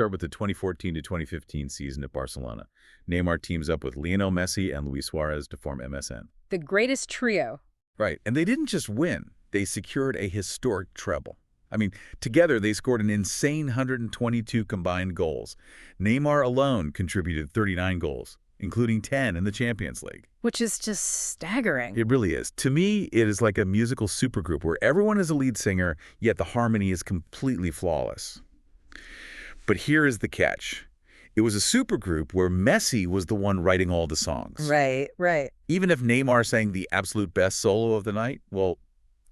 Start with the 2014 to 2015 season at Barcelona. Neymar teams up with Lionel Messi and Luis Suarez to form MSN. The greatest trio. Right, and they didn't just win. They secured a historic treble. I mean, together they scored an insane 122 combined goals. Neymar alone contributed 39 goals, including 10 in the Champions League. Which is just staggering. It really is. To me, it is like a musical supergroup where everyone is a lead singer, yet the harmony is completely flawless. But here is the catch. It was a supergroup where Messi was the one writing all the songs. Right. Even if Neymar sang the absolute best solo of the night, well,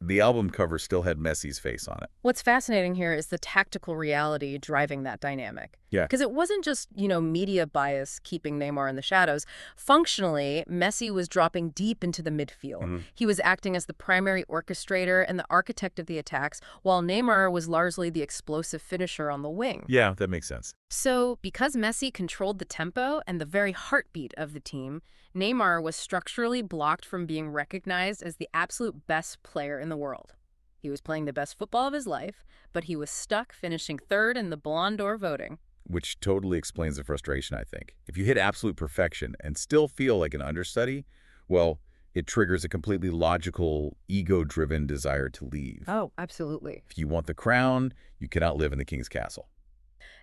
the album cover still had Messi's face on it. What's fascinating here is the tactical reality driving that dynamic. Yeah. Because it wasn't just, media bias keeping Neymar in the shadows. Functionally, Messi was dropping deep into the midfield. He was acting as the primary orchestrator and the architect of the attacks, while Neymar was largely the explosive finisher on the wing. Yeah, that makes sense. So, because Messi controlled the tempo and the very heartbeat of the team, Neymar was structurally blocked from being recognized as the absolute best player in the world. He was playing the best football of his life, but he was stuck finishing third in the Ballon d'Or voting. Which totally explains the frustration, I think. If you hit absolute perfection and still feel like an understudy, well, it triggers a completely logical, ego-driven desire to leave. Oh, absolutely. If you want the crown, you cannot live in the king's castle.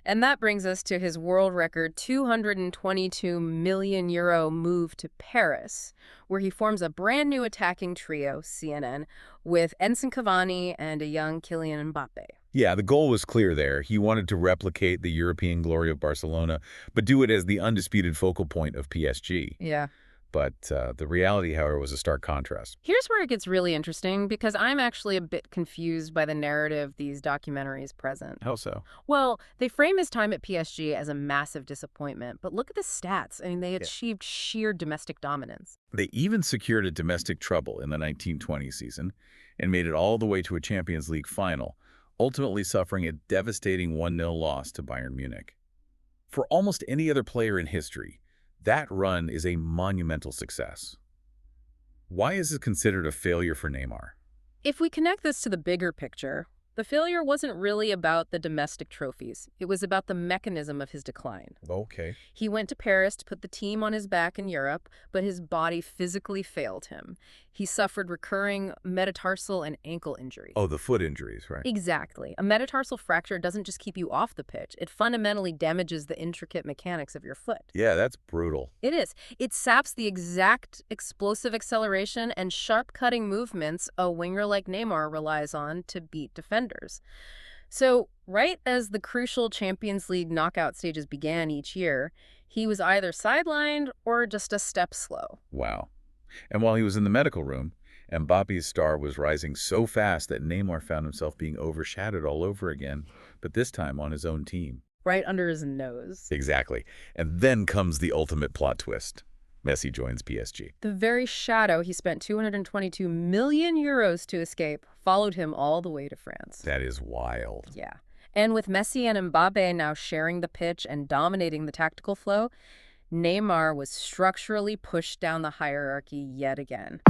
And that brings us to his world record €222 million move to Paris, where he forms a brand new attacking trio, CNN, with Edinson Cavani and a young Kylian Mbappe. Yeah, the goal was clear there. He wanted to replicate the European glory of Barcelona, but do it as the undisputed focal point of PSG. Yeah. But the reality, however, was a stark contrast. Here's where it gets really interesting, because I'm actually a bit confused by the narrative these documentaries present. How so? Well, they frame his time at PSG as a massive disappointment, but look at the stats. I mean, they achieved sheer domestic dominance. They even secured a domestic treble in the 1920 season and made it all the way to a Champions League final, ultimately suffering a devastating 1-0 loss to Bayern Munich. For almost any other player in history, that run is a monumental success. Why is it considered a failure for Neymar? If we connect this to the bigger picture, the failure wasn't really about the domestic trophies. It was about the mechanism of his decline. Okay. He went to Paris to put the team on his back in Europe, but his body physically failed him. He suffered recurring metatarsal and ankle injuries. Oh, the foot injuries, right? Exactly. A metatarsal fracture doesn't just keep you off the pitch. It fundamentally damages the intricate mechanics of your foot. Yeah, that's brutal. It is. It saps the exact explosive acceleration and sharp-cutting movements a winger like Neymar relies on to beat defenders. So, right as the crucial Champions League knockout stages began each year, he was either sidelined or just a step slow. Wow. And while he was in the medical room, Mbappe's star was rising so fast that Neymar found himself being overshadowed all over again, but this time on his own team. Right under his nose. Exactly. And then comes the ultimate plot twist. Messi joins PSG. The very shadow he spent €222 million to escape followed him all the way to France. That is wild. Yeah. And with Messi and Mbappe now sharing the pitch and dominating the tactical flow, Neymar was structurally pushed down the hierarchy yet again.